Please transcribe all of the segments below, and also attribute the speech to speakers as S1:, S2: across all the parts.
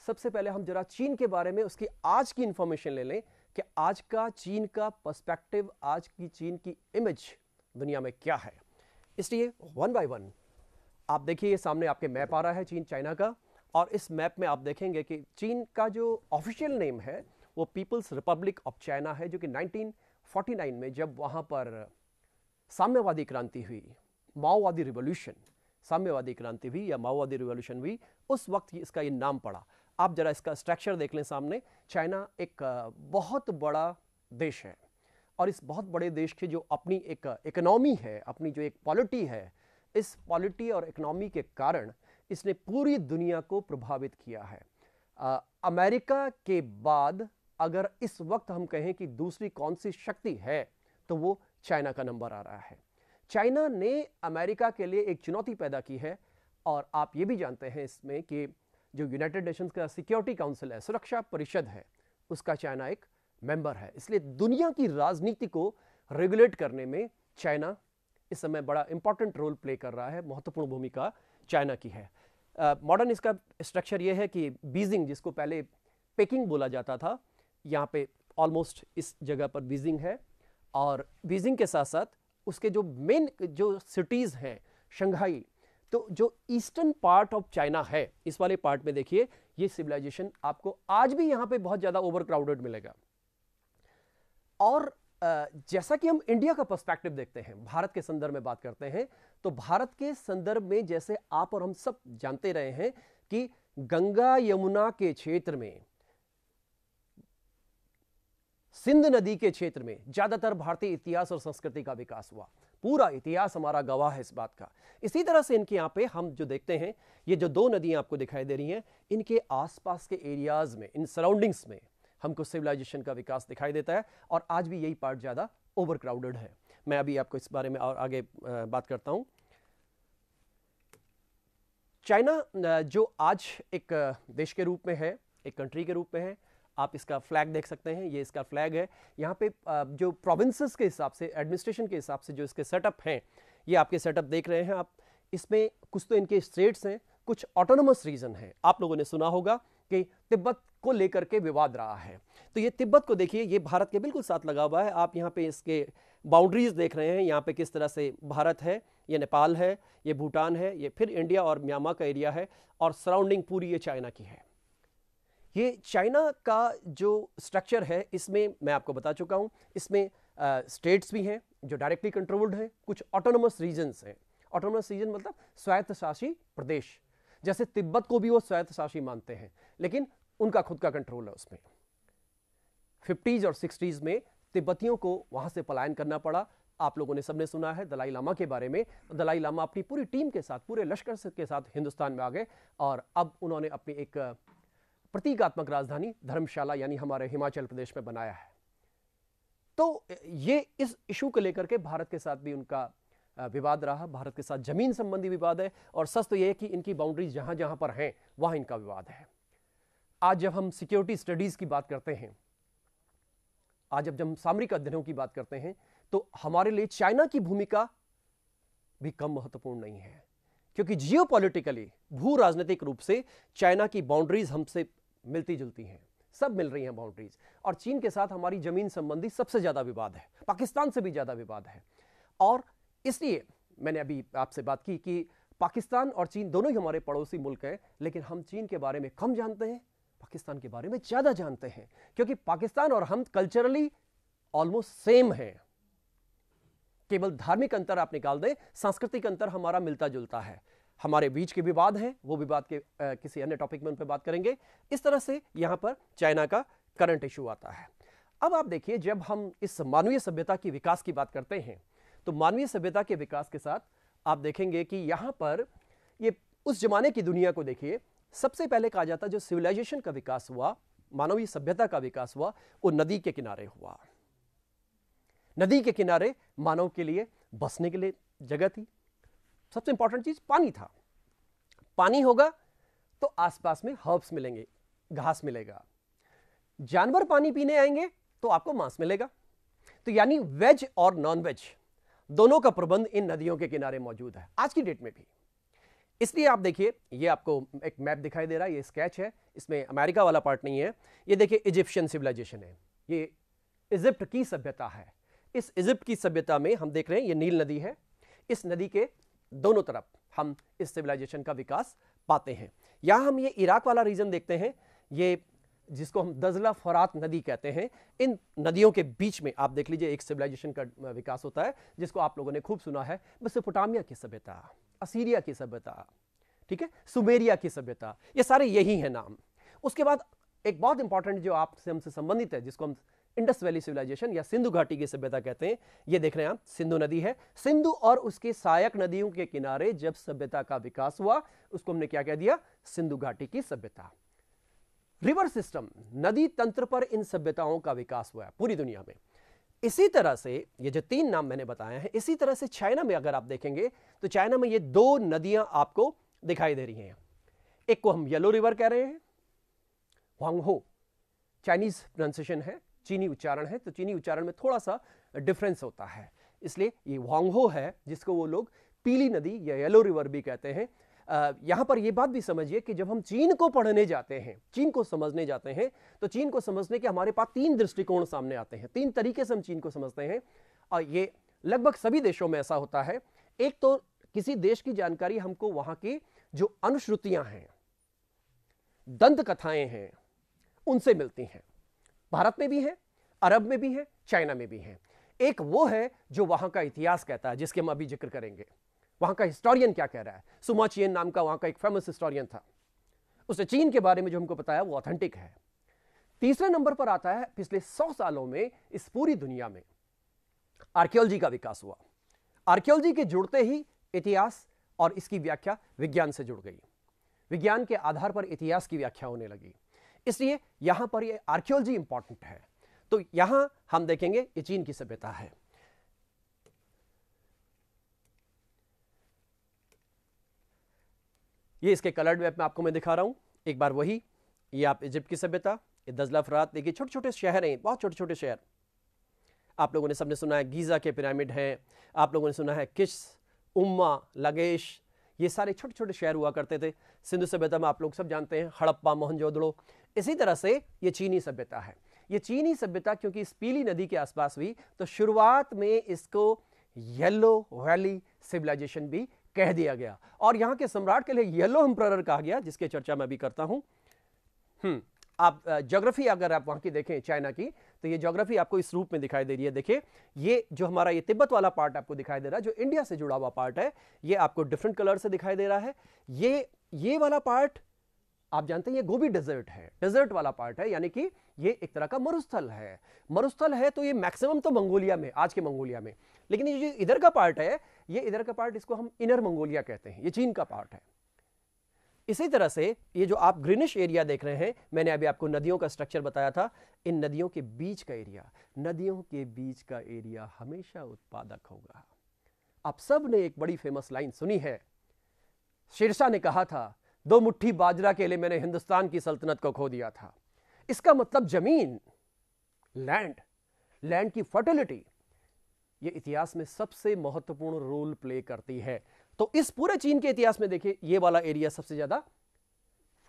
S1: सबसे पहले हम जरा चीन के बारे में उसकी आज की इंफॉर्मेशन ले लें कि आज का चीन का पर्सपेक्टिव, आज की चीन की इमेज दुनिया में क्या है। इसलिए वन बाय वन आप देखिए, ये सामने आपके मैप आ रहा है चीन चाइना का, और इस मैप में आप देखेंगे कि चीन का जो ऑफिशियल नेम है वो पीपल्स रिपब्लिक ऑफ चाइना है, जो कि 1949 में जब वहाँ पर साम्यवादी क्रांति हुई, माओवादी रिवॉल्यूशन, साम्यवादी क्रांति हुई या माओवादी रिवॉल्यूशन हुई, उस वक्त इसका ये नाम पड़ा। आप जरा इसका स्ट्रक्चर देख लें सामने। चाइना एक बहुत बड़ा देश है, और इस बहुत बड़े देश की जो अपनी एक इकोनॉमी है, अपनी जो एक पॉलिटी है, इस पॉलिटी और इकोनॉमी के कारण इसने पूरी दुनिया को प्रभावित किया है। अमेरिका के बाद अगर इस वक्त हम कहें कि दूसरी कौन सी शक्ति है तो वो चाइना का नंबर आ रहा है। चाइना ने अमेरिका के लिए एक चुनौती पैदा की है, और आप ये भी जानते हैं इसमें कि जो यूनाइटेड नेशंस का सिक्योरिटी काउंसिल है, सुरक्षा परिषद है, उसका चाइना एक मेंबर है। इसलिए दुनिया की राजनीति को रेगुलेट करने में चाइना इस समय बड़ा इंपॉर्टेंट रोल प्ले कर रहा है, महत्वपूर्ण भूमिका चाइना की है। मॉडर्न इसका स्ट्रक्चर यह है कि बीजिंग, जिसको पहले पेकिंग बोला जाता था, यहाँ पे ऑलमोस्ट इस जगह पर बीजिंग है, और बीजिंग के साथ साथ उसके जो मेन जो सिटीज़ हैं, शंघाई, तो जो ईस्टर्न पार्ट ऑफ चाइना है, इस वाले पार्ट में देखिए ये सिविलाइजेशन आपको आज भी यहाँ पे बहुत ज़्यादा ओवर क्राउडेड मिलेगा। और जैसा कि हम इंडिया का पर्सपेक्टिव देखते हैं, भारत के संदर्भ में बात करते हैं, तो भारत के संदर्भ में जैसे आप और हम सब जानते रहे हैं कि गंगा यमुना के क्षेत्र में, सिंध नदी के क्षेत्र में ज्यादातर भारतीय इतिहास और संस्कृति का विकास हुआ। पूरा इतिहास हमारा गवाह है इस बात का। इसी तरह से इनके यहाँ पे हम जो देखते हैं, ये जो दो नदियां आपको दिखाई दे रही हैं, इनके आसपास के एरियाज में, इन सराउंडिंग्स में हमको सिविलाइजेशन का विकास दिखाई देता है, और आज भी यही पार्ट ज्यादा ओवर क्राउडेड है। मैं अभी आपको इस बारे में और आगे बात करता हूं। चाइना जो आज एक देश के रूप में है, एक कंट्री के रूप में है, आप इसका फ्लैग देख सकते हैं, ये इसका फ्लैग है। यहाँ पे जो प्रोविंसेस के हिसाब से, एडमिनिस्ट्रेशन के हिसाब से जो इसके सेटअप हैं, ये आपके सेटअप देख रहे हैं आप। इसमें कुछ तो इनके स्टेट्स हैं, कुछ ऑटोनोमस रीजन हैं। आप लोगों ने सुना होगा कि तिब्बत को लेकर के विवाद रहा है, तो ये तिब्बत को देखिए, ये भारत के बिल्कुल साथ लगा हुआ है। आप यहाँ पे इसके बाउंड्रीज देख रहे हैं, यहाँ पे किस तरह से भारत है, ये नेपाल है, ये भूटान है, ये फिर इंडिया और म्यांमार का एरिया है, और सराउंडिंग पूरी ये चाइना की है। ये चाइना का जो स्ट्रक्चर है, इसमें मैं आपको बता चुका हूं, इसमें स्टेट्स भी हैं जो डायरेक्टली कंट्रोल्ड हैं, कुछ ऑटोनोमस रीजन्स हैं। ऑटोनोमस रीजन मतलब स्वायत्तशासी प्रदेश, जैसे तिब्बत को भी वो स्वायत्तशासी मानते हैं, लेकिन उनका खुद का कंट्रोल है उसमें। 50s और 60s में तिब्बतियों को वहां से पलायन करना पड़ा। आप लोगों ने सबने सुना है दलाई लामा के बारे में। दलाई लामा अपनी पूरी टीम के साथ, पूरे लश्कर के साथ हिंदुस्तान में आ गए, और अब उन्होंने अपनी एक प्रतीकात्मक राजधानी धर्मशाला यानी हमारे हिमाचल प्रदेश में बनाया है। तो ये इस इशू को लेकर के भारत के साथ भी उनका विवाद रहा। भारत के साथ जमीन संबंधी विवाद है, और सच तो यह है कि इनकी बाउंड्रीज जहां जहां पर हैं वहां इनका विवाद है। आज जब हम सिक्योरिटी स्टडीज की बात करते हैं, आज जब हम सामरिक अध्ययनों की बात करते हैं, तो हमारे लिए चाइना की भूमिका भी कम महत्वपूर्ण नहीं है, क्योंकि जियोपॉलिटिकली, भू राजनीतिक रूप से चाइना की बाउंड्रीज हमसे मिलती जुलती हैं, सब मिल रही हैं बाउंड्रीज। और चीन के साथ हमारी जमीन संबंधी सबसे ज्यादा विवाद है, पाकिस्तान से भी ज्यादा विवाद है। और इसलिए मैंने अभी आपसे बात की कि पाकिस्तान और चीन दोनों ही हमारे पड़ोसी मुल्क हैं, लेकिन हम चीन के बारे में कम जानते हैं, पाकिस्तान के बारे में ज्यादा जानते हैं, क्योंकि पाकिस्तान और हम कल्चरली ऑलमोस्ट सेम हैं। केवल धार्मिक अंतर आप निकाल दें, सांस्कृतिक अंतर हमारा मिलता जुलता है। हमारे बीच के विवाद हैं, वो विवाद के किसी अन्य टॉपिक में उन पर बात करेंगे। इस तरह से यहां पर चाइना का करंट इशू आता है। अब आप देखिए, जब हम इस मानवीय सभ्यता की विकास की बात करते हैं, तो मानवीय सभ्यता के विकास के साथ आप देखेंगे कि यहां पर ये उस जमाने की दुनिया को देखिए। सबसे पहले कहा जाता है जो सिविलाइजेशन का विकास हुआ, मानवीय सभ्यता का विकास हुआ, वो नदी के किनारे हुआ। नदी के किनारे मानव के लिए बसने के लिए जगह थी। सबसे इंपॉर्टेंट चीज पानी था। पानी होगा तो आसपास में हर्ब्स मिलेंगे, घास मिलेगा। जानवर पानी पीने आएंगे तो आपको मांस मिलेगा। तो यानी वेज और नॉन वेज दोनों का प्रबंध इन नदियों के किनारे मौजूद है आज की डेट में भी। इसलिए आप देखिए, ये आपको एक मैप दिखाई दे रहा है, ये स्केच है, इसमें अमेरिका वाला पार्ट नहीं है। ये देखिए इजिप्शियन सिविलाइजेशन है, ये इजिप्ट की सभ्यता है। इस इजिप्ट की सभ्यता में हम देख रहे हैं ये नील नदी है, इस नदी के दोनों तरफ हम इस सिविलाइजेशन का विकास पाते हैं। यहां हम ये इराक वाला रीजन देखते हैं, ये जिसको हम दजला फरात नदी कहते हैं, इन नदियों के बीच में आप देख लीजिए एक सिविलाइजेशन का विकास होता है, जिसको आप लोगों ने खूब सुना है, मेसोपोटामिया की सभ्यता, असीरिया की सभ्यता, ठीक है, सुमेरिया की सभ्यता, ये सारे यही है नाम। उसके बाद एक बहुत इंपॉर्टेंट जो आपसे हमसे संबंधित है, जिसको हम इंडस वैली सिविलाइजेशन या सिंधु घाटी की सभ्यता कहते हैं, ये देख रहे हैं आप, सिंधु नदी है। सिंधु और उसके सहायक नदियों के किनारे जब सभ्यता का विकास हुआ, उसको हमने क्या कह दिया, सिंधु घाटी की सभ्यता। रिवर सिस्टम, नदी तंत्र पर इन सभ्यताओं का विकास हुआ है पूरी दुनिया में। इसी तरह से ये जो 3 नाम मैंने बताए हैं, इसी तरह से चाइना में अगर आप देखेंगे तो चाइना में ये 2 नदियां आपको दिखाई दे रही हैं। एक को हम येलो रिवर कह रहे हैं, हुआंगहो, चाइनीज प्रोनाउंसिएशन है, चीनी उच्चारण है, तो चीनी उच्चारण में थोड़ा सा डिफरेंस होता है, इसलिए ये हुआंगहो है, जिसको वो लोग पीली नदी या येलो रिवर भी कहते हैं। यहां पर यह बात भी समझिए कि जब हम चीन को पढ़ने जाते हैं, चीन को समझने जाते हैं, तो चीन को समझने के हमारे पास 3 दृष्टिकोण सामने आते हैं, 3 तरीके से हम चीन को समझते हैं, और ये लगभग सभी देशों में ऐसा होता है। एक तो किसी देश की जानकारी हमको वहां की जो अनुश्रुतियां हैं, दंत कथाएं हैं, उनसे मिलती हैं। भारत में भी है, अरब में भी है, चाइना में भी है। एक वो है जो वहां का इतिहास कहता है, जिसके हम अभी जिक्र करेंगे, वहां का हिस्टोरियन क्या कह रहा है। सुमा चियन नाम का वहां का एक फेमस हिस्टोरियन था, उसने चीन के बारे में जो हमको बताया वो ऑथेंटिक है। तीसरे नंबर पर आता है, पिछले 100 सालों में इस पूरी दुनिया में आर्कियोलॉजी का विकास हुआ। आर्कियोलॉजी के जुड़ते ही इतिहास और इसकी व्याख्या विज्ञान से जुड़ गई, विज्ञान के आधार पर इतिहास की व्याख्या होने लगी, इसलिए यहां पर ये आर्कियोलॉजी इंपॉर्टेंट है। तो यहां हम देखेंगे ये चीन की सभ्यता है। ये इसके कलर्ड मैप में आपको मैं दिखा रहा हूं एक बार वही, ये आप इजिप्ट की सभ्यता, ये दजला फरात, देखिए छोटे छोटे शहर हैं, बहुत छोटे छोटे शहर। आप लोगों ने सबने सुना है गीजा के पिरामिड हैं, आप लोगों ने सुना है किश, उम्मा, लगेश, ये सारे छोटे छोटे शहर हुआ करते थे। सिंधु सभ्यता में आप लोग सब जानते हैं हड़प्पा, मोहनजोदड़ो। इसी तरह से ये चीनी सभ्यता है। ये चीनी सभ्यता क्योंकि इस पीली नदी के आसपास हुई, तो शुरुआत में इसको येलो वैली सिविलाइजेशन भी कह दिया गया, और यहां के सम्राट के लिए येलो एम्परर कहा गया, जिसके चर्चा मैं भी करता हूं। आप ज्योग्राफी अगर आप वहां की देखें चाइना की, तो ये ज्योग्राफी आपको इस रूप में दिखाई दे रही है। देखिए ये जो हमारा ये तिब्बत वाला पार्ट आपको दिखाई दे रहा है, जो इंडिया से जुड़ा हुआ पार्ट है, ये आपको डिफरेंट कलर से दिखाई दे रहा है। ये वाला पार्ट आप जानते हैं ये गोबी डेजर्ट है, डेजर्ट वाला पार्ट है, यानी कि ये एक तरह का मरुस्थल है। मरुस्थल है तो ये मैक्सिमम तो मंगोलिया में, आज के मंगोलिया में, लेकिन ये जो इधर का पार्ट है, ये इधर का पार्ट, इसको हम इनर मंगोलिया कहते हैं, ये चीन का पार्ट है। इसी तरह से ये जो आप ग्रीनिश एरिया देख रहे हैं, मैंने अभी आपको नदियों का स्ट्रक्चर बताया था, इन नदियों के बीच का एरिया, नदियों के बीच का एरिया हमेशा उत्पादक होगा। आप सब ने एक बड़ी फेमस लाइन सुनी है, शेरशाह ने कहा था, 2 मुट्ठी बाजरा के लिए मैंने हिंदुस्तान की सल्तनत को खो दिया था। इसका मतलब जमीन, लैंड की फर्टिलिटी, ये इतिहास में सबसे महत्वपूर्ण रोल प्ले करती है। तो इस पूरे चीन के इतिहास में देखिए ये वाला एरिया सबसे ज्यादा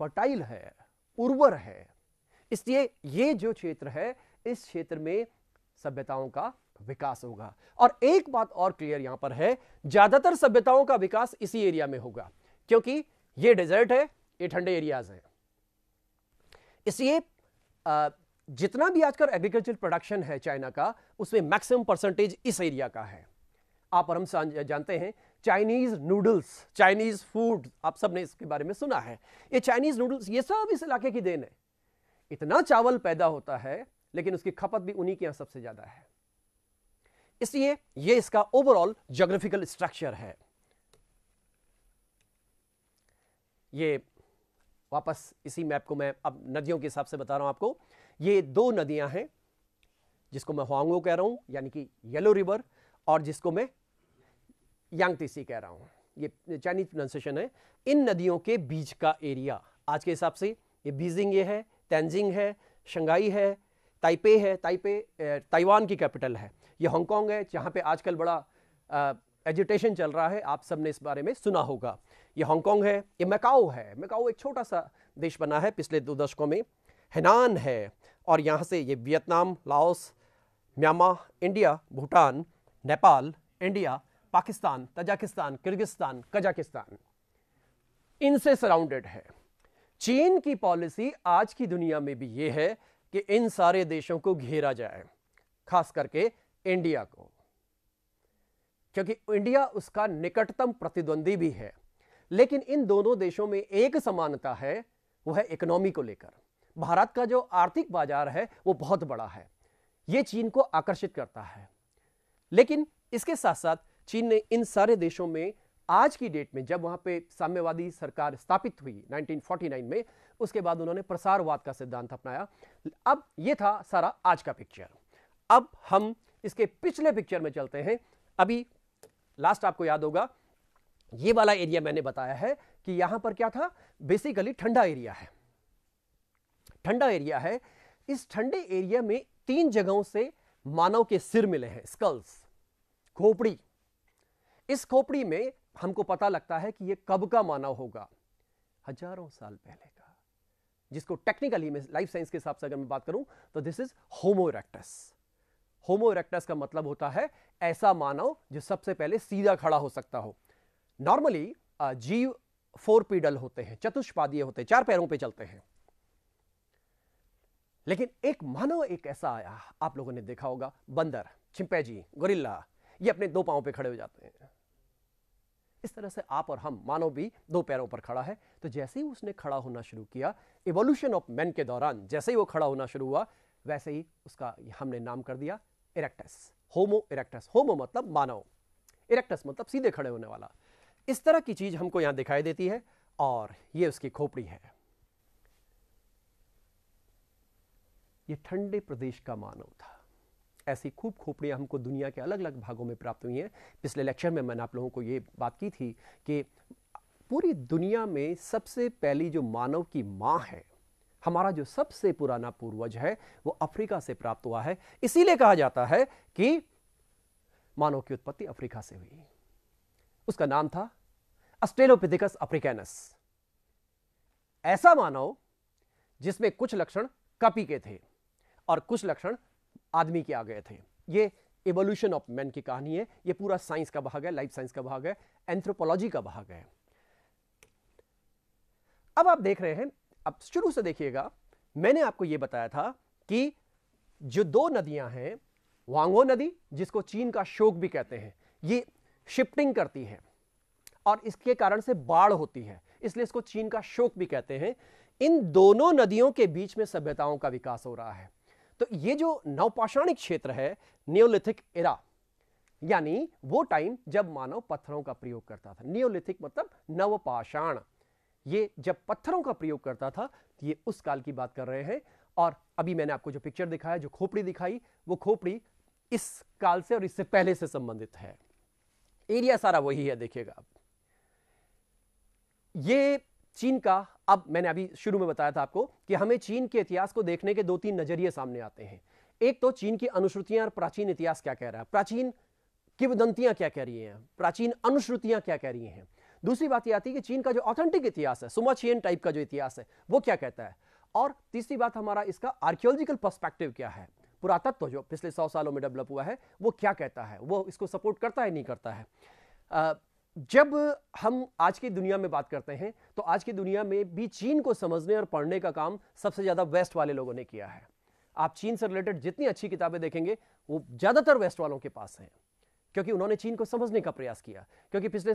S1: फर्टाइल है, उर्वर है, इसलिए ये जो क्षेत्र है, इस क्षेत्र में सभ्यताओं का विकास होगा। और एक बात और क्लियर यहां पर है, ज्यादातर सभ्यताओं का विकास इसी एरिया में होगा, क्योंकि ये डेजर्ट है, ये ठंडे एरियाज हैं। इसलिए जितना भी आजकल एग्रीकल्चर प्रोडक्शन है चाइना का, उसमें मैक्सिमम परसेंटेज इस एरिया का है। आप और हम जानते हैं चाइनीज नूडल्स, चाइनीज फूड, आप सब ने इसके बारे में सुना है। ये चाइनीज नूडल्स, ये सब इस इलाके की देन है। इतना चावल पैदा होता है, लेकिन उसकी खपत भी उन्हीं के यहां सबसे ज्यादा है। इसलिए ये इसका ओवरऑल ज्योग्राफिकल स्ट्रक्चर है। ये वापस इसी मैप को मैं अब नदियों के हिसाब से बता रहा हूं आपको। ये 2 नदियां हैं, जिसको मैं हुआंगो कह रहा हूं, यानी कि येलो रिवर, और जिसको मैं यांगतीसी कह रहा हूं, ये चाइनीज प्रोनाउंसिएशन है। इन नदियों के बीच का एरिया आज के हिसाब से ये बीजिंग ये है, तेंजिंग है, शंघाई है, ताइपे है, ताइवान की कैपिटल है, ये हांगकांग है, जहां पे आजकल बड़ा एजिटेशन चल रहा है, आप सबने इस बारे में सुना होगा। ये हांगकांग है, ये मैकाओ है। मैकाओ एक छोटा सा देश बना है पिछले 2 दशकों में। हेनान है, और यहाँ से ये Vietnam, Laos, Myanmar, India, Bhutan, Nepal, India, Pakistan, Tajikistan, Kyrgyzstan, Kazakhstan, इनसे सराउंडेड है। चीन की पॉलिसी आज की दुनिया में भी ये है कि इन सारे देशों को घेरा जाए, खास करके इंडिया को, क्योंकि इंडिया उसका निकटतम प्रतिद्वंदी भी है। लेकिन इन दोनों देशों में एक समानता है, वो है इकोनॉमी को लेकर। भारत का जो आर्थिक बाजार है वो बहुत बड़ा है, ये चीन को आकर्षित करता है। लेकिन इसके साथ साथ चीन ने इन सारे देशों में आज की डेट में, जब वहां पे साम्यवादी सरकार स्थापित हुई 1949 में, उसके बाद उन्होंने प्रसारवाद का सिद्धांत अपनाया। अब ये था सारा आज का पिक्चर। अब हम इसके पिछले पिक्चर में चलते हैं। अभी लास्ट आपको याद होगा, ये वाला एरिया मैंने बताया है कि यहां पर क्या था, बेसिकली ठंडा एरिया है। ठंडा एरिया है। इस ठंडे एरिया में 3 जगहों से मानव के सिर मिले हैं, स्कल्स, खोपड़ी। इस खोपड़ी में हमको पता लगता है कि यह कब का मानव होगा, हजारों साल पहले का, जिसको टेक्निकली में लाइफ साइंस के हिसाब से अगर मैं बात करूं तो this is homo erectus. Homo erectus का मतलब होता है ऐसा मानव जो सबसे पहले सीधा खड़ा हो सकता हो। नॉर्मली जीव 4 पीडल होते हैं, चतुष्पादीय होते हैं, 4 पैरों पे चलते हैं। लेकिन एक मानव एक ऐसा आया, आप लोगों ने देखा होगा, बंदर, चिंपैंजी, गोरिल्ला, ये अपने 2 पांवों पे खड़े हो जाते हैं। इस तरह से आप और हम, मानव भी 2 पैरों पर खड़ा है। तो जैसे ही उसने खड़ा होना शुरू किया, इवोल्यूशन ऑफ मैन के दौरान जैसे ही वो खड़ा होना शुरू हुआ, वैसे ही उसका हमने नाम कर दिया इरेक्टस, होमो इरेक्टस। होमो मतलब मानव, इरेक्टस मतलब सीधे खड़े होने वाला। इस तरह की चीज हमको यहां दिखाई देती है, और ये उसकी खोपड़ी है। ये ठंडे प्रदेश का मानव था। ऐसी खूब खोपड़ियां हमको दुनिया के अलग अलग भागों में प्राप्त हुई हैं। पिछले लेक्चर में मैंने आप लोगों को ये बात की थी कि पूरी दुनिया में सबसे पहली जो मानव की मां है, हमारा जो सबसे पुराना पूर्वज है, वो अफ्रीका से प्राप्त हुआ है। इसीलिए कहा जाता है कि मानव की उत्पत्ति अफ्रीका से हुई। उसका नाम था ऑस्ट्रेलोपिथेकस अफ्रीकैनस। ऐसा मानव जिसमें कुछ लक्षण कपी के थे और कुछ लक्षण आदमी के आ गए थे। ये इवोल्यूशन ऑफ मैन की कहानी है। ये पूरा साइंस का भाग है, लाइफ साइंस का भाग है, एंथ्रोपोलॉजी का भाग है। अब आप देख रहे हैं, अब शुरू से देखिएगा, मैंने आपको यह बताया था कि जो 2 नदियां हैं, वांगो नदी, जिसको चीन का शोक भी कहते हैं, ये शिफ्टिंग करती है और इसके कारण से बाढ़ होती है, इसलिए इसको चीन का शोक भी कहते हैं। इन दोनों नदियों के बीच में सभ्यताओं का विकास हो रहा है। तो ये जो नवपाषाणिक क्षेत्र है, नियोलिथिक एरा, यानी वो टाइम जब मानव पत्थरों का प्रयोग करता था। नियोलिथिक मतलब नवपाषाण। ये जब पत्थरों का प्रयोग करता था, ये उस काल की बात कर रहे हैं। और अभी मैंने आपको जो पिक्चर दिखाया, जो खोपड़ी दिखाई, वो खोपड़ी इस काल से और इससे पहले से संबंधित है। एरिया सारा वही है, देखिएगा आप। ये चीन का, अब मैंने अभी शुरू में बताया था आपको कि हमें चीन के इतिहास को देखने के 2-3 नजरिए सामने आते हैं। एक तो चीन की अनुश्रुतियां और प्राचीन इतिहास क्या कह रहा है, प्राचीन किंवदंतियां क्या कह रही हैं, प्राचीन अनुश्रुतियां क्या कह रही हैं। दूसरी बात यह आती है कि चीन का जो ऑथेंटिक इतिहास है, सुमाचियन टाइप का जो इतिहास है, वो क्या कहता है। और तीसरी बात, हमारा इसका आर्कियोलॉजिकल पर्सपेक्टिव क्या है, पुरातत्व जो पिछले 100 सालों में डेवलप हुआ है, वो क्या कहता है, वो इसको सपोर्ट करता है नहीं करता है। जब हम आज की दुनिया में बात करते हैं, तो आज की दुनिया में भी चीन को समझने और पढ़ने का काम सबसे ज्यादा वेस्ट वाले लोगों ने किया है। आप चीन से रिलेटेड जितनी अच्छी किताबें देखेंगे, वो ज्यादातर वेस्ट वालों के पास हैं, क्योंकि उन्होंने चीन को समझने का प्रयास किया। क्योंकि पिछले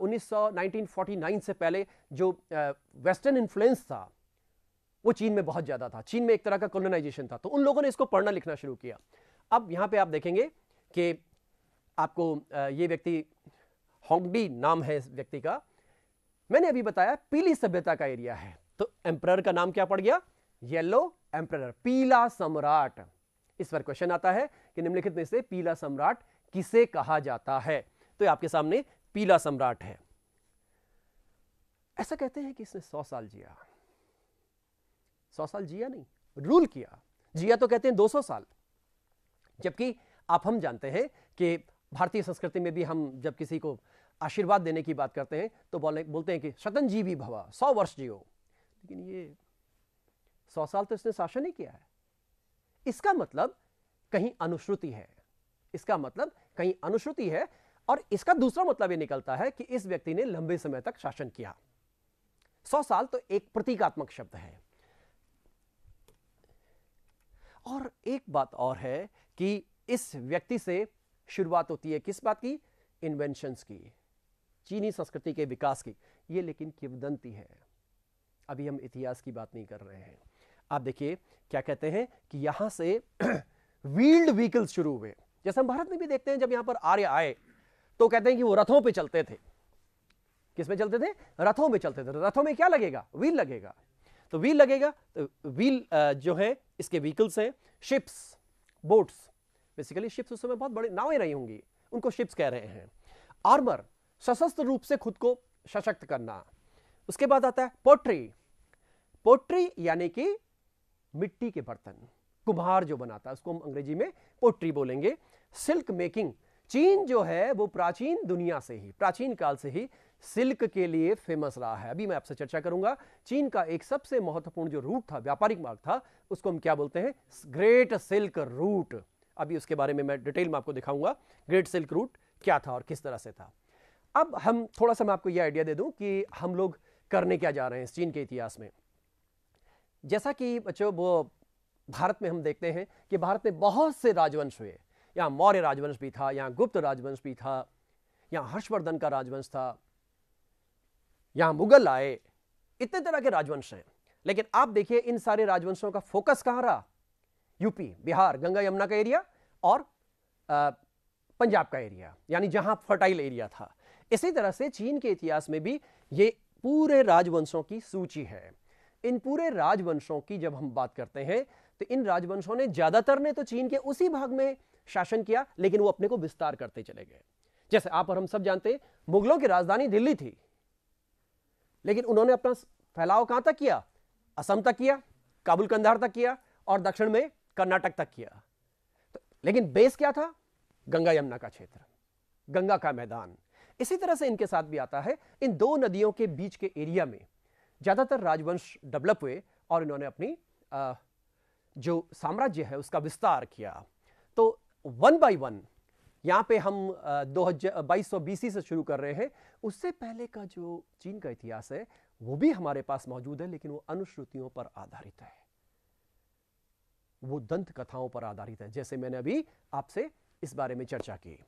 S1: 1949 से पहले जो वेस्टर्न इन्फ्लुएंस था, वो चीन में बहुत ज्यादा था। चीन में एक तरह का कॉलोनाइजेशन था, तो उन लोगों ने इसको पढ़ना लिखना शुरू किया। अब यहां पे आप देखेंगे कि आपको ये व्यक्ति, होंगडी नाम है इस व्यक्ति का, मैंने अभी बताया पीली सभ्यता का एरिया है। तो एम्परर का नाम क्या पड़ गया, येलो एम्परर, पीला सम्राट। इस पर क्वेश्चन आता है कि निम्नलिखित में से पीला सम्राट किसे कहा जाता है। तो आपके सामने पीला सम्राट है। ऐसा कहते हैं कि इसने 100 साल जिया। 100 साल जिया नहीं, रूल किया। जिया तो कहते हैं 200 साल, जबकि आप हम जानते हैं कि भारतीय संस्कृति में भी हम जब किसी को आशीर्वाद देने की बात करते हैं तो बोलते हैं कि शतंजीवी भव, 100 वर्ष जियो। लेकिन ये 100 साल तो इसने शासन ही किया है। इसका मतलब कहीं अनुश्रुति है, इसका मतलब कहीं अनुश्रुति है। और इसका दूसरा मतलब यह निकलता है कि इस व्यक्ति ने लंबे समय तक शासन किया। 100 साल तो एक प्रतीकात्मक शब्द है। और एक बात और है कि इस व्यक्ति से शुरुआत होती है किस बात की? इन्वेंशंस की, चीनी संस्कृति के विकास की। ये लेकिन किंवदंती है, अभी हम इतिहास की बात नहीं कर रहे हैं। आप देखिए क्या कहते हैं कि यहां से व्हील्ड व्हीकल्स शुरू हुए। जैसे हम भारत में भी देखते हैं, जब यहां पर आर्य आए तो कहते हैं कि वो रथों पे चलते थे। किस में चलते थे? रथों में चलते थे। रथों में क्या लगेगा? व्हील लगेगा। तो व्हील लगेगा तो व्हील जो है इसके व्हीकल्स हैं। शिप्स, बोट्स, बेसिकली शिप्स उस समय बहुत बड़ी नावें रही होंगी, उनको शिप्स कह रहे हैं। आर्मर, सशस्त्र रूप से खुद को सशक्त करना। उसके बाद आता है पोट्री। पोट्री यानी कि मिट्टी के बर्तन, कुम्हार जो बनाता है उसको हम अंग्रेजी में पोट्री बोलेंगे। सिल्क मेकिंग, चीन जो है वो प्राचीन दुनिया से ही, प्राचीन काल से ही सिल्क के लिए फेमस रहा है। अभी मैं आपसे चर्चा करूंगा चीन का एक सबसे महत्वपूर्ण जो रूट था, व्यापारिक मार्ग था, उसको हम क्या बोलते हैं? Great silk route. अभी उसके बारे में मैं डिटेल में आपको दिखाऊंगा ग्रेट सिल्क रूट क्या था और किस तरह से था। अब हम थोड़ा सा मैं आपको यह आइडिया दे दूं कि हम लोग करने क्या जा रहे हैं इस चीन के इतिहास में। जैसा कि बच्चों वो भारत में हम देखते हैं कि भारत में बहुत से राजवंश हुए। यहाँ मौर्य राजवंश भी था, यहाँ गुप्त राजवंश भी था, यहाँ हर्षवर्धन का राजवंश था, यहाँ मुगल आए, इतने तरह के राजवंश हैं। लेकिन आप देखिए इन सारे राजवंशों का फोकस कहाँ रहा? यूपी, बिहार, गंगा यमुना का एरिया और पंजाब का एरिया, यानी जहां फर्टाइल एरिया था। इसी तरह से चीन के इतिहास में भी ये पूरे राजवंशों की सूची है। इन पूरे राजवंशों की जब हम बात करते हैं तो इन राजवंशों ने ज्यादातर ने तो चीन के उसी भाग में शासन किया, लेकिन वो अपने को विस्तार करते चले गए। जैसे आप और हम सब जानते हैं मुगलों की राजधानी दिल्ली थी, लेकिन उन्होंने अपना फैलाव कहां तक किया? असम तक किया, काबुल कंधार तक किया और दक्षिण में कर्नाटक तक किया। तो लेकिन बेस क्या था? गंगा यमुना का क्षेत्र, गंगा का मैदान। इसी तरह से इनके साथ भी आता है, इन दो नदियों के बीच के एरिया में ज्यादातर राजवंश डेवलप हुए और इन्होंने अपनी जो साम्राज्य है उसका विस्तार किया। तो 1 by 1 यहां पे हम 2200 BC से शुरू कर रहे हैं। उससे पहले का जो चीन का इतिहास है वो भी हमारे पास मौजूद है, लेकिन वो अनुश्रुतियों पर आधारित है, वो दंत कथाओं पर आधारित है। जैसे मैंने अभी आपसे इस बारे में चर्चा की।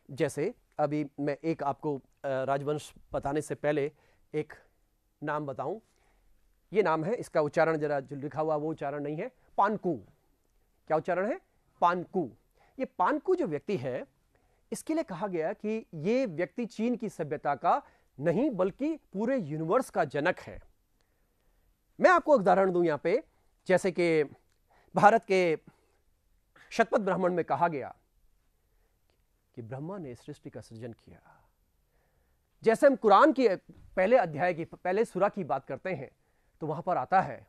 S1: जैसे अभी मैं एक आपको राजवंश बताने से पहले एक नाम बताऊं। ये नाम है, इसका उच्चारण जरा जो लिखा हुआ वो उच्चारण नहीं है, पानकू। क्या उच्चारण है? पानकू। ये पानकू जो व्यक्ति है इसके लिए कहा गया कि ये व्यक्ति चीन की सभ्यता का नहीं बल्कि पूरे यूनिवर्स का जनक है। मैं आपको उदाहरण दूं यहां पे, जैसे कि भारत के शतपथ ब्राह्मण में कहा गया कि ब्रह्मा ने सृष्टि का सृजन किया। जैसे हम कुरान के पहले अध्याय की पहले सूरा की बात करते हैं तो वहां पर आता है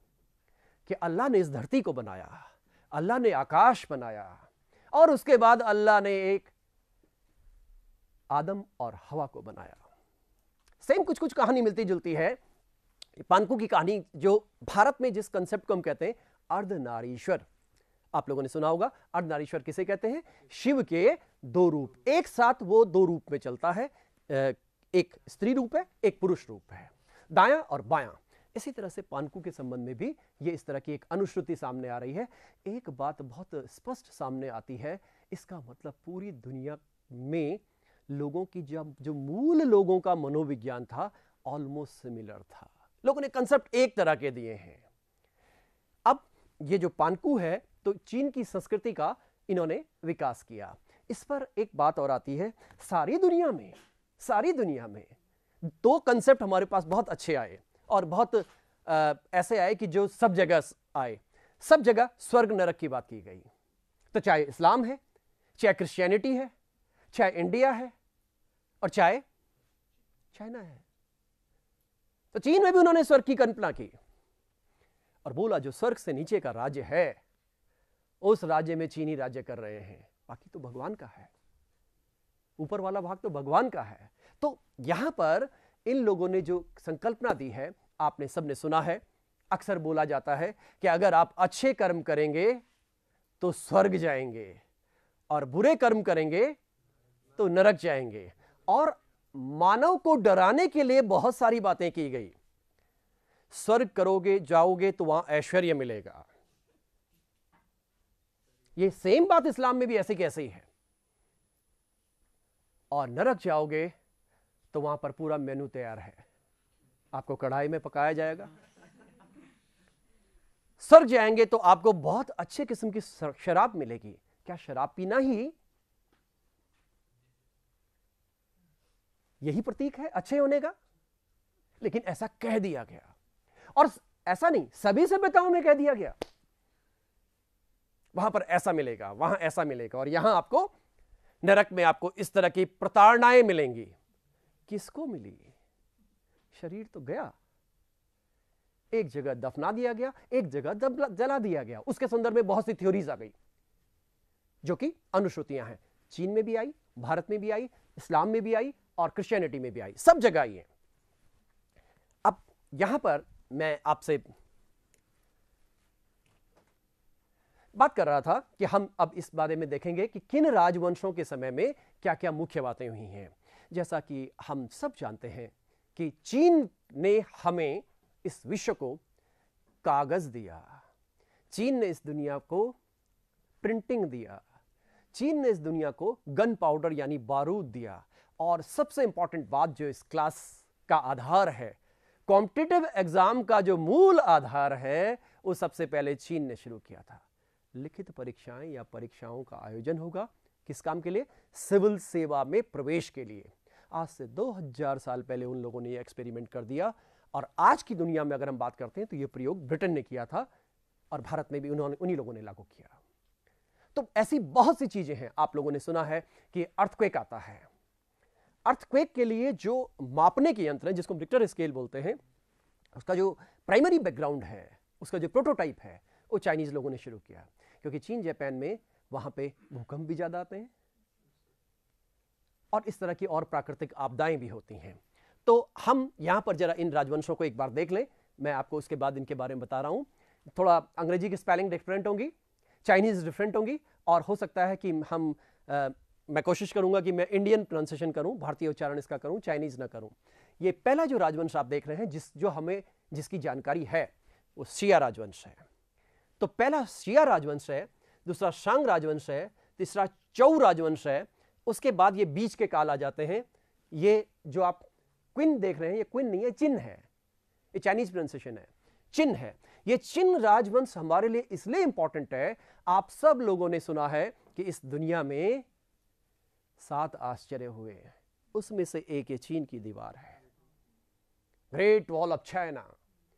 S1: कि अल्लाह ने इस धरती को बनाया, अल्लाह ने आकाश बनाया और उसके बाद अल्लाह ने एक आदम और हवा को बनाया। सेम कुछ कुछ कहानी मिलती जुलती है। पानकू की कहानी जो भारत में जिस कंसेप्ट को हम कहते हैं अर्धनारीश्वर, आप लोगों ने सुना होगा। अर्धनारीश्वर किसे कहते हैं? शिव के दो रूप, एक साथ वो दो रूप में चलता है, एक स्त्री रूप है, एक पुरुष रूप है, दायां और बायां। इसी तरह से पानकू के संबंध में भी ये इस तरह की एक अनुश्रुति सामने आ रही है। एक बात बहुत स्पष्ट सामने आती है, इसका मतलब पूरी दुनिया में लोगों की जो मूल लोगों का मनोविज्ञान था ऑलमोस्ट सिमिलर था। लोगों ने कंसेप्ट एक तरह के दिए हैं। अब ये जो पानकू है तो चीन की संस्कृति का इन्होंने विकास किया। इस पर एक बात और आती है, सारी दुनिया में दो कंसेप्ट हमारे पास बहुत अच्छे आए और बहुत ऐसे आए कि जो सब जगह आए। सब जगह स्वर्ग नरक की बात की गई। तो चाहे इस्लाम है, चाहे क्रिश्चियनिटी है, चाहे इंडिया है और चाहे चाइना है। तो चीन में भी उन्होंने स्वर्ग की कल्पना की और बोला जो स्वर्ग से नीचे का राज्य है उस राज्य में चीनी राज्य कर रहे हैं, बाकी तो भगवान का है। ऊपर वाला भाग तो भगवान का है। तो यहां पर इन लोगों ने जो संकल्पना दी है, आपने सबने सुना है, अक्सर बोला जाता है कि अगर आप अच्छे कर्म करेंगे तो स्वर्ग जाएंगे और बुरे कर्म करेंगे तो नरक जाएंगे। और मानव को डराने के लिए बहुत सारी बातें की गई। स्वर्ग करोगे जाओगे तो वहां ऐश्वर्य मिलेगा। ये सेम बात इस्लाम में भी ऐसे कैसे ही है। और नरक जाओगे तो वहां पर पूरा मेनू तैयार है, आपको कढ़ाई में पकाया जाएगा। स्वर्ग जाएंगे तो आपको बहुत अच्छे किस्म की शराब मिलेगी। क्या शराब पीना ही यही प्रतीक है अच्छे होने का? लेकिन ऐसा कह दिया गया, और ऐसा नहीं, सभी सभ्यताओं में कह दिया गया वहां पर ऐसा मिलेगा, वहां ऐसा मिलेगा, और यहां आपको नरक में आपको इस तरह की प्रताड़नाएं मिलेंगी। किसको मिली? शरीर तो गया, एक जगह दफना दिया गया, एक जगह जला दिया गया। उसके संदर्भ में बहुत सी थ्योरीज आ गई जो कि अनुश्रुतियां हैं। चीन में भी आई, भारत में भी आई, इस्लाम में भी आई और क्रिश्चियनिटी में भी आई, सब जगह आई है। अब यहां पर मैं आपसे बात कर रहा था कि हम अब इस बारे में देखेंगे कि किन राजवंशों के समय में क्या क्या मुख्य बातें हुई हैं। जैसा कि हम सब जानते हैं कि चीन ने हमें इस विश्व को कागज दिया, चीन ने इस दुनिया को प्रिंटिंग दिया, चीन ने इस दुनिया को गन पाउडर यानी बारूद दिया, और सबसे इंपॉर्टेंट बात जो इस क्लास का आधार है, कॉम्पिटिटिव एग्जाम का जो मूल आधार है, वो सबसे पहले चीन ने शुरू किया था। लिखित परीक्षाएं या परीक्षाओं का आयोजन होगा, किस काम के लिए? सिविल सेवा में प्रवेश के लिए। आज से 2000 साल पहले उन लोगों ने यह एक्सपेरिमेंट कर दिया, और आज की दुनिया में अगर हम बात करते हैं तो यह प्रयोग ब्रिटेन ने किया था, और भारत में भी उन्हीं लोगों ने लागू किया। तो ऐसी बहुत सी चीजें हैं। आप लोगों ने सुना है कि अर्थक्वेक आता है। अर्थक्वेक के लिए जो मापने के यंत्र है, जिसको हम रिक्टर स्केल बोलते हैं, उसका जो प्राइमरी बैकग्राउंड है, उसका जो प्रोटोटाइप है, वो चाइनीज लोगों ने शुरू किया। क्योंकि चीन जापान में वहां पे भूकंप भी ज्यादा आते हैं और इस तरह की और प्राकृतिक आपदाएं भी होती हैं। तो हम यहां पर जरा इन राजवंशों को एक बार देख लें। मैं आपको उसके बाद इनके बारे में बता रहा हूं। थोड़ा अंग्रेजी की स्पेलिंग डिफरेंट होंगी, चाइनीज डिफरेंट होंगी, और हो सकता है कि मैं कोशिश करूंगा कि मैं इंडियन प्रोनाउंसिएशन करूं, भारतीय उच्चारण इसका करूं, चाइनीज ना करूं। ये पहला जो राजवंश आप देख रहे हैं, जिसकी जानकारी है, वो शिया राजवंश है। तो पहला शिया राजवंश है, दूसरा शांग राजवंश है, तीसरा चौ राजवंश है। उसके बाद ये बीच के काल आ जाते हैं। ये जो आप क्विन देख रहे हैं, ये क्विन नहीं है, चिन है। ये चाइनीज प्रोनाउंसिएशन है, चिन है। ये चिन राजवंश हमारे लिए इसलिए इंपॉर्टेंट है, आप सब लोगों ने सुना है कि इस दुनिया में 7 आश्चर्य हुए, उसमें से एक ये चीन की दीवार है, ग्रेट वॉल ऑफ चाइना,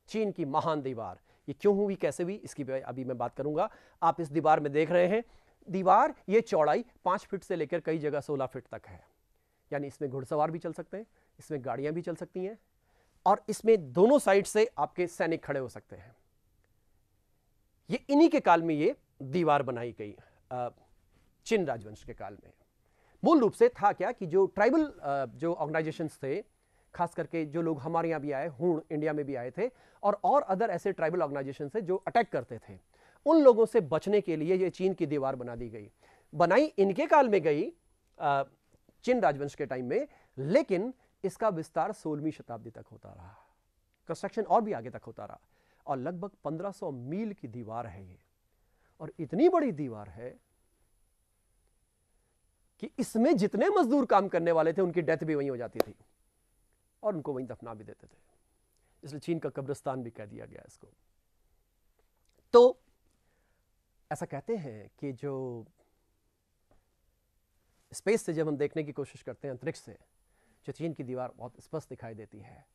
S1: चीन की महान दीवार। ये क्यों हुई, कैसे हुई, इसकी अभी मैं बात करूंगा। आप इस दीवार में देख रहे हैं, दीवार ये चौड़ाई 5 फीट से लेकर कई जगह 16 फीट तक है। यानी इसमें घुड़सवार भी चल सकते हैं, इसमें गाड़ियां भी चल सकती हैं, और इसमें दोनों साइड से आपके सैनिक खड़े हो सकते हैं। ये इन्हीं के काल में ये दीवार बनाई गई, चिन राजवंश के काल में। मूल रूप से था क्या कि जो ट्राइबल जो ऑर्गेनाइजेशंस थे, खास करके जो लोग हमारे यहाँ भी आए, हूण इंडिया में भी आए थे, और अदर ऐसे ट्राइबल ऑर्गेनाइजेशन से जो अटैक करते थे, उन लोगों से बचने के लिए ये चीन की दीवार बना दी गई। बनाई इनके काल में गई, चिन राजवंश के टाइम में, लेकिन इसका विस्तार 16वीं शताब्दी तक होता रहा, कंस्ट्रक्शन और भी आगे तक होता रहा, और लगभग 1500 मील की दीवार है ये। और इतनी बड़ी दीवार है कि इसमें जितने मजदूर काम करने वाले थे, उनकी डेथ भी वहीं हो जाती थी, और उनको वहीं दफना भी देते थे। इसलिए चीन का कब्रिस्तान भी कह दिया गया इसको। तो ऐसा कहते हैं कि जो स्पेस से जब हम देखने की कोशिश करते हैं, अंतरिक्ष से, जो चीन की दीवार बहुत स्पष्ट दिखाई देती है।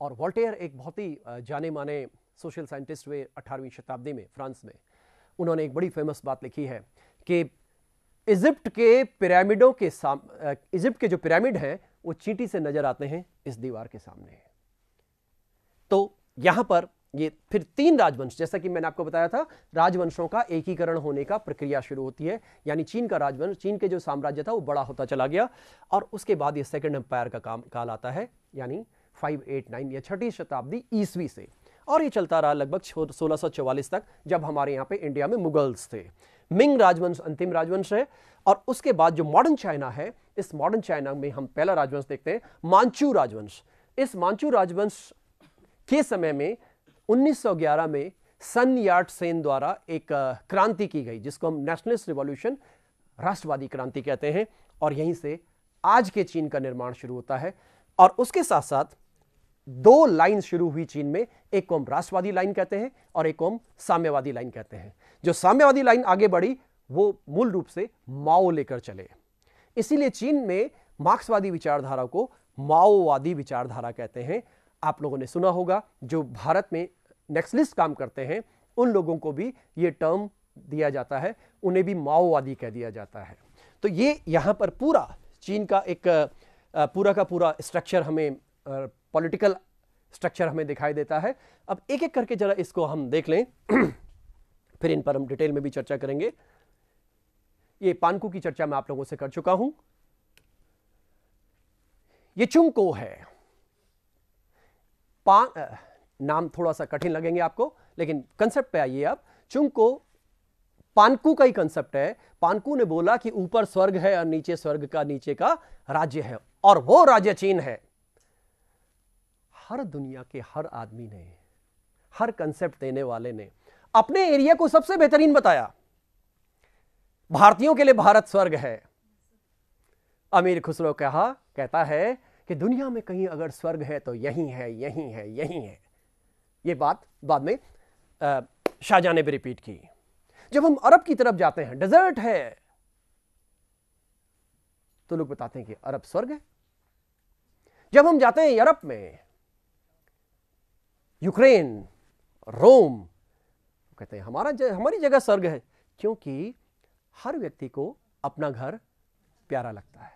S1: और वोल्टेयर एक बहुत ही जाने माने सोशल साइंटिस्ट हुए 18वीं शताब्दी में फ्रांस में। उन्होंने एक बड़ी फेमस बात लिखी है कि इजिप्ट के पिरामिडों के इजिप्ट के जो पिरामिड हैं, वो चींटी से नजर आते हैं इस दीवार के सामने। तो यहां पर ये फिर 3 राजवंश, जैसा कि मैंने आपको बताया था, राजवंशों का एकीकरण होने का प्रक्रिया शुरू होती है, यानी चीन का राजवंश, चीन के जो साम्राज्य था वो बड़ा होता चला गया, और उसके बाद ये सेकंड एम्पायर का काल आता है, यानी 589 या 6ठी शताब्दी ईस्वी से, और ये चलता रहा लगभग 1644 तक, जब हमारे यहाँ पे इंडिया में मुगल्स थे। मिंग राजवंश अंतिम राजवंश है, और उसके बाद जो मॉडर्न चाइना है, इस मॉडर्न चाइना में हम पहला राजवंश देखते हैं, मांचू राजवंश। इस मांचू राजवंश के समय में 1911 में सन याट सेन द्वारा एक क्रांति की गई, जिसको हम नेशनलिस्ट रिवॉल्यूशन, राष्ट्रवादी क्रांति कहते हैं, और यहीं से आज के चीन का निर्माण शुरू होता है। और उसके साथ साथ 2 लाइन शुरू हुई चीन में, एक को हम राष्ट्रवादी लाइन कहते हैं और एक को हम साम्यवादी लाइन कहते हैं। जो साम्यवादी लाइन आगे बढ़ी वो मूल रूप से माओ लेकर चले, इसीलिए चीन में मार्क्सवादी विचारधारा को माओवादी विचारधारा कहते हैं। आप लोगों ने सुना होगा, जो भारत में नेक्सलिस्ट काम करते हैं उन लोगों को भी ये टर्म दिया जाता है, उन्हें भी माओवादी कह दिया जाता है। तो ये यहाँ पर पूरा चीन का एक पूरा का पूरा स्ट्रक्चर हमें, पॉलिटिकल स्ट्रक्चर हमें दिखाई देता है। अब एक एक करके जरा इसको हम देख लें, फिर इन पर हम डिटेल में भी चर्चा करेंगे। ये पानकू की चर्चा मैं आप लोगों से कर चुका हूं। ये चुंगको है। नाम थोड़ा सा कठिन लगेंगे आपको, लेकिन कंसेप्ट पे आइए आप। चुंगको पानकू का ही कंसेप्ट है। पानकू ने बोला कि ऊपर स्वर्ग है और नीचे स्वर्ग का नीचे का राज्य है, और वो राज्य चीन है। हर दुनिया के हर आदमी ने, हर कंसेप्ट देने वाले ने अपने एरिया को सबसे बेहतरीन बताया। भारतीयों के लिए भारत स्वर्ग है। अमीर खुसरो कहता है कि दुनिया में कहीं अगर स्वर्ग है तो यही है, यही है, यही है। यह बात बाद में शाहजहां ने भी रिपीट की। जब हम अरब की तरफ जाते हैं, डेजर्ट है, तो लोग बताते हैं कि अरब स्वर्ग है। जब हम जाते हैं यूरोप में, यूक्रेन, रोम, कहते हैं हमारी जगह स्वर्ग है, क्योंकि हर व्यक्ति को अपना घर प्यारा लगता है।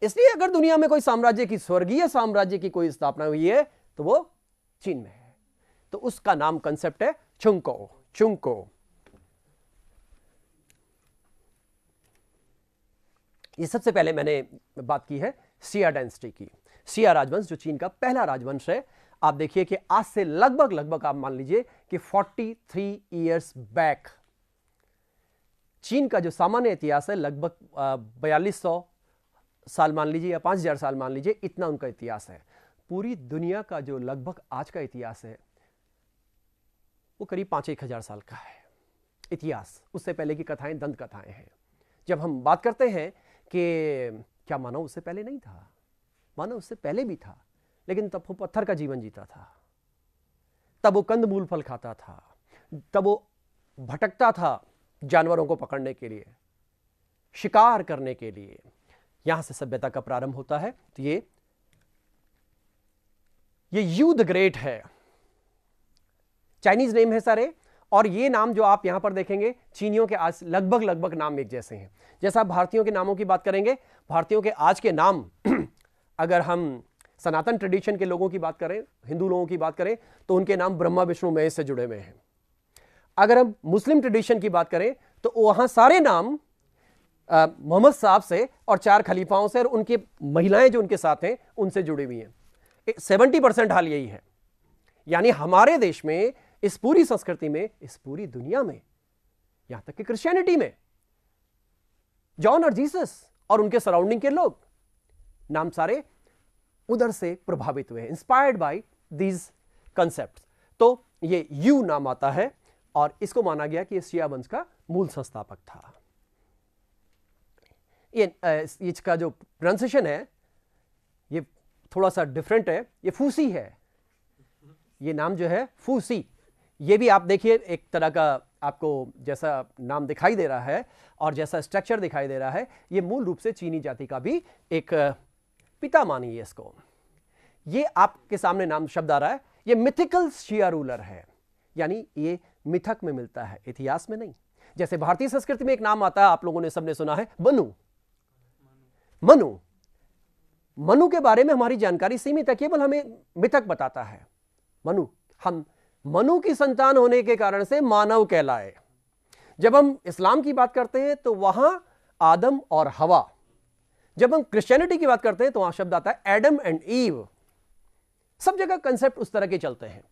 S1: इसलिए अगर दुनिया में कोई साम्राज्य की, स्वर्गीय साम्राज्य की कोई स्थापना हुई है तो वो चीन में है। तो उसका नाम कंसेप्ट है चुंगको। ये सबसे पहले मैंने बात की है शिया डायनेस्टी की। शिया राजवंश जो चीन का पहला राजवंश है। आप देखिए कि आज से लगभग आप मान लीजिए कि 43 इयर्स बैक चीन का जो सामान्य इतिहास है, लगभग 4200 साल मान लीजिए या 5000 साल मान लीजिए, इतना उनका इतिहास है। पूरी दुनिया का जो लगभग आज का इतिहास है वो करीब 5-1 हजार साल का है इतिहास। उससे पहले की कथाएं दंत कथाएं हैं। जब हम बात करते हैं कि क्या मानव उससे पहले नहीं था, मानव उससे पहले भी था, लेकिन तब वो पत्थर का जीवन जीता था, तब वो कंदमूल फल खाता था, तब वो भटकता था जानवरों को पकड़ने के लिए, शिकार करने के लिए। यहां से सभ्यता का प्रारंभ होता है। तो ये यू द ग्रेट है, चाइनीज नेम है सारे, और ये नाम जो आप यहां पर देखेंगे चीनियों के आज लगभग नाम एक जैसे हैं। जैसा आप भारतीयों के नामों की बात करेंगे, भारतीयों के आज के नाम अगर हम सनातन ट्रेडिशन के लोगों की बात करें, हिंदू लोगों की बात करें, तो उनके नाम ब्रह्मा विष्णु महेश से जुड़े हुए हैं। अगर हम मुस्लिम ट्रेडिशन की बात करें तो वहां सारे नाम मोहम्मद साहब से और 4 खलीफाओं से और उनके महिलाएं जो उनके साथ हैं उनसे जुड़ी हुई हैं। 70% हाल यही है। यानी हमारे देश में, इस पूरी संस्कृति में, इस पूरी दुनिया में, यहां तक कि क्रिश्चियनिटी में, जॉन और जीसस और उनके सराउंडिंग के लोग, नाम सारे उधर से प्रभावित हुए, इंस्पायर्ड बाय दीज कंसेप्ट। तो ये यू नाम आता है और इसको माना गया कि शिया वंश का मूल संस्थापक था। ये इसका जो प्रोनाउंसिएशन है ये थोड़ा सा डिफरेंट है, ये फूसी है। ये नाम जो है फूसी, ये भी आप देखिए एक तरह का आपको जैसा नाम दिखाई दे रहा है और जैसा स्ट्रक्चर दिखाई दे रहा है, ये मूल रूप से चीनी जाति का भी एक पिता मानिए इसको। ये आपके सामने नाम शब्द आ रहा है, ये मिथिकल शिया रूलर है, यानी ये मिथक में मिलता है, इतिहास में नहीं। जैसे भारतीय संस्कृति में एक नाम आता है, आप लोगों ने सबने सुना है, मनु के बारे में हमारी जानकारी सीमित है, केवल हमें मिथक बताता है। मनु हम मनु की संतान होने के कारण से मानव कहलाए। जब हम इस्लाम की बात करते हैं तो वहां आदम और हवा, जब हम क्रिश्चियनिटी की बात करते हैं तो वहां शब्द आता है एडम एंड ईव। सब जगह कंसेप्ट उस तरह के चलते हैं।